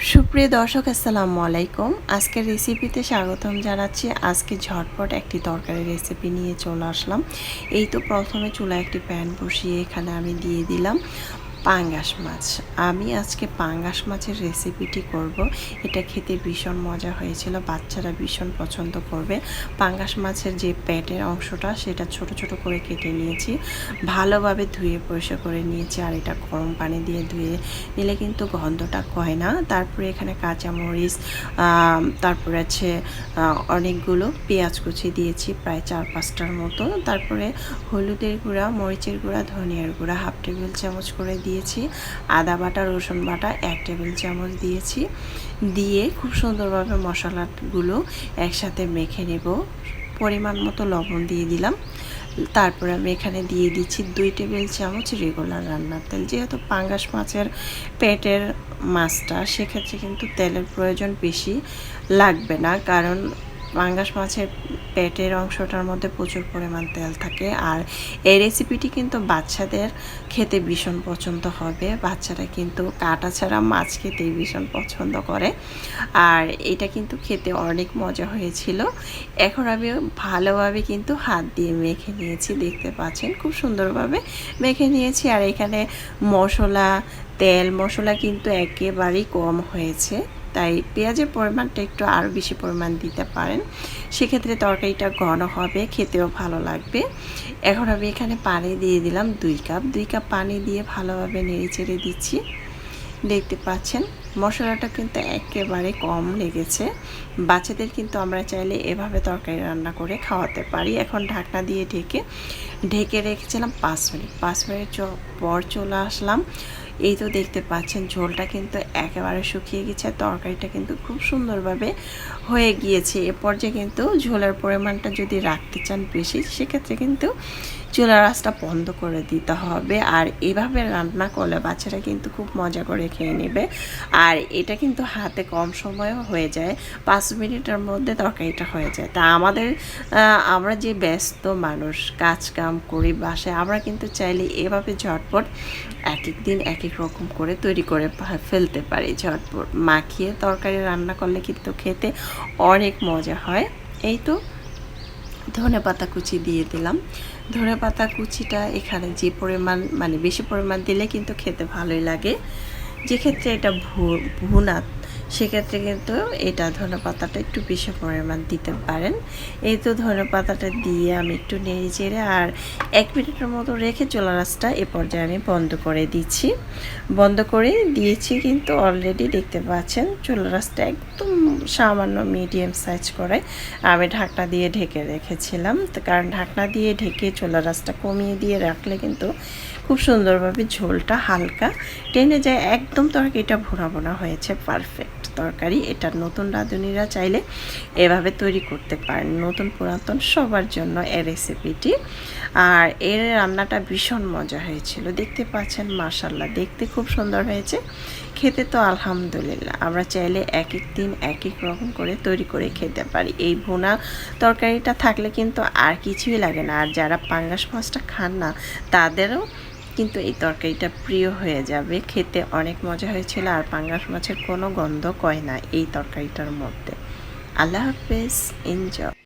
সুপ্রিয় দর্শক আসসালামু আলাইকুম। আজকের রেসিপিতে স্বাগতম জানাচ্ছি। আজকে ঝটপট একটি তরকারি রেসিপি নিয়ে চলে আসলাম। এই তো প্রথমে চুলায় একটি প্যান বসিয়ে এখানে আমি দিয়ে দিলাম পাঙ্গাস মাছ। আমি আজকে পাঙ্গাস মাছের রেসিপিটি করব। এটা খেতে ভীষণ মজা হয়েছিল, বাচ্চারা ভীষণ পছন্দ করবে। পাঙ্গাস মাছের যে পেটের অংশটা সেটা ছোট ছোট করে কেটে নিয়েছি, ভালোভাবে ধুয়ে পরিষ্কার করে নিয়েছি। আর এটা গরম পানি দিয়ে ধুয়ে নিলে কিন্তু গন্ধটা কয় না। তারপরে এখানে কাঁচামরিচ, তারপরে আছে অনেকগুলো পেঁয়াজ কুচি দিয়েছি, প্রায় 4-5টার মতো। তারপরে হলুদের গুঁড়া, মরিচের গুঁড়া, ধনিয়ার গুঁড়া 1/2 টেবিল চামচ করে দিয়েছি। আদা বাটা, রসুন বাটা 1 টেবিল চামচ দিয়েছি। দিয়ে খুব সুন্দরভাবে মশলাগুলো একসাথে মেখে নেব। পরিমাণ মতো লবণ দিয়ে দিলাম। তারপরে আমি এখানে দিয়ে দিচ্ছি 2 টেবিল চামচ রেগুলার রান্নার তেল। যেহেতু পাঙ্গাস মাছের পেটের মাছটা, সেক্ষেত্রে কিন্তু তেলের প্রয়োজন বেশি লাগবে না, কারণ পাঙ্গাস মাছের পেটের অংশটার মধ্যে প্রচুর পরিমাণ তেল থাকে। আর এই রেসিপিটি কিন্তু বাচ্চাদের খেতে ভীষণ পছন্দ হবে। বাচ্চারা কিন্তু কাটা ছাড়া মাছ খেতেই ভীষণ পছন্দ করে। আর এটা কিন্তু খেতে অনেক মজা হয়েছিল। এখন আমি ভালোভাবে কিন্তু হাত দিয়ে মেখে নিয়েছি, দেখতে পাচ্ছেন খুব সুন্দরভাবে মেখে নিয়েছি। আর এখানে মশলা, তেল মশলা কিন্তু একেবারেই কম হয়েছে, তাই পেঁয়াজের পরিমাণটা একটু আরও বেশি পরিমাণ দিতে পারেন। সেক্ষেত্রে তরকারিটা ঘন হবে, খেতেও ভালো লাগবে। এখন আমি এখানে পানি দিয়ে দিলাম 2 কাপ। 2 কাপ পানি দিয়ে ভালোভাবে নেড়ে চেড়ে দিচ্ছি। দেখতে পাচ্ছেন মশলাটা কিন্তু একেবারে কম লেগেছে। বাচ্চাদের কিন্তু আমরা চাইলে এভাবে তরকারি রান্না করে খাওয়াতে পারি। এখন ঢাকনা দিয়ে ঢেকে রেখেছিলাম 5 মিনিট। 5 মিনিট পর চলে আসলাম। এই তো দেখতে পাচ্ছেন ঝোলটা কিন্তু একেবারে শুকিয়ে গেছে, তরকারিটা কিন্তু খুব সুন্দরভাবে হয়ে গিয়েছে। এ পর্যায়ে কিন্তু ঝোলের পরিমাণটা যদি রাখতে চান বেশি, সেক্ষেত্রে কিন্তু চুলার আঁচটা বন্ধ করে দিতে হবে। আর এভাবে রান্না করলে বাচ্চারা কিন্তু খুব মজা করে খেয়ে নেবে। আর এটা কিন্তু হাতে কম সময়েও হয়ে যায়, 5 মিনিটের মধ্যে তরকারিটা হয়ে যায়। তা আমরা যে ব্যস্ত মানুষ, কাজ কাম করি বাসায়, আমরা কিন্তু চাইলে এভাবে ঝটপট এক এক দিন এক এক রকম করে তৈরি করে ফেলতে পারি। ঝটপট মাখিয়ে তরকারি রান্না করলে কিন্তু খেতে অনেক মজা হয়। এই তো ধনেপাতা কুচি দিয়ে দিলাম। ধনেপাতা কুচিটা এখানে যে পরিমাণ, মানে বেশি পরিমাণ দিলে কিন্তু খেতে ভালোই লাগে। যেক্ষেত্রে এটা ভুনা, সেক্ষেত্রে কিন্তু এটা ধনেপাতাটা একটু বেশি পরিমাণ দিতে পারেন। এই তো ধনেপাতাটা দিয়ে আমি একটু নেড়ে চেড়ে আর 1 মিনিটের মতো রেখে চুলার আঁচটা এ পর্যায়ে আমি বন্ধ করে দিচ্ছি। বন্ধ করে দিয়েছি কিন্তু অলরেডি দেখতে পাচ্ছেন চুলার আঁচটা একদম সামান্য মিডিয়াম সাইজ করে আমি ঢাকনা দিয়ে ঢেকে রেখেছিলাম। কারণ ঢাকনা দিয়ে ঢেকে চুলার আঁচটা কমিয়ে দিয়ে রাখলে কিন্তু খুব সুন্দরভাবে ঝোলটা হালকা টেনে যায়। একদম তরকারিটা ভুনা ভুনা হয়েছে, পারফেক্ট তরকারি। এটা নতুন রাঁধুনিরা চাইলে এভাবে তৈরি করতে পারেন, নতুন পুরাতন সবার জন্য এই রেসিপিটি। আর এর রান্নাটা ভীষণ মজা হয়েছিল, দেখতে পাচ্ছেন মাশাআল্লাহ, দেখতে খুব সুন্দর হয়েছে, খেতে তো আলহামদুলিল্লাহ। আমরা চাইলে এক এক দিন এক এক রকম করে তৈরি করে খেতে পারি। এই ভুনা তরকারিটা থাকলে কিন্তু আর কিছুই লাগে না। আর যারা পাঙ্গাস মাছটা খান না, তাদেরও কিন্তু এই তরকারিটা প্রিয় হয়ে যাবে। খেতে অনেক মজা হয়েছিল। আর পাঙ্গাস মাছের কোনো গন্ধ কয় না এই তরকারিটার মধ্যে। আল্লাহ হাফেজ, এনজয়।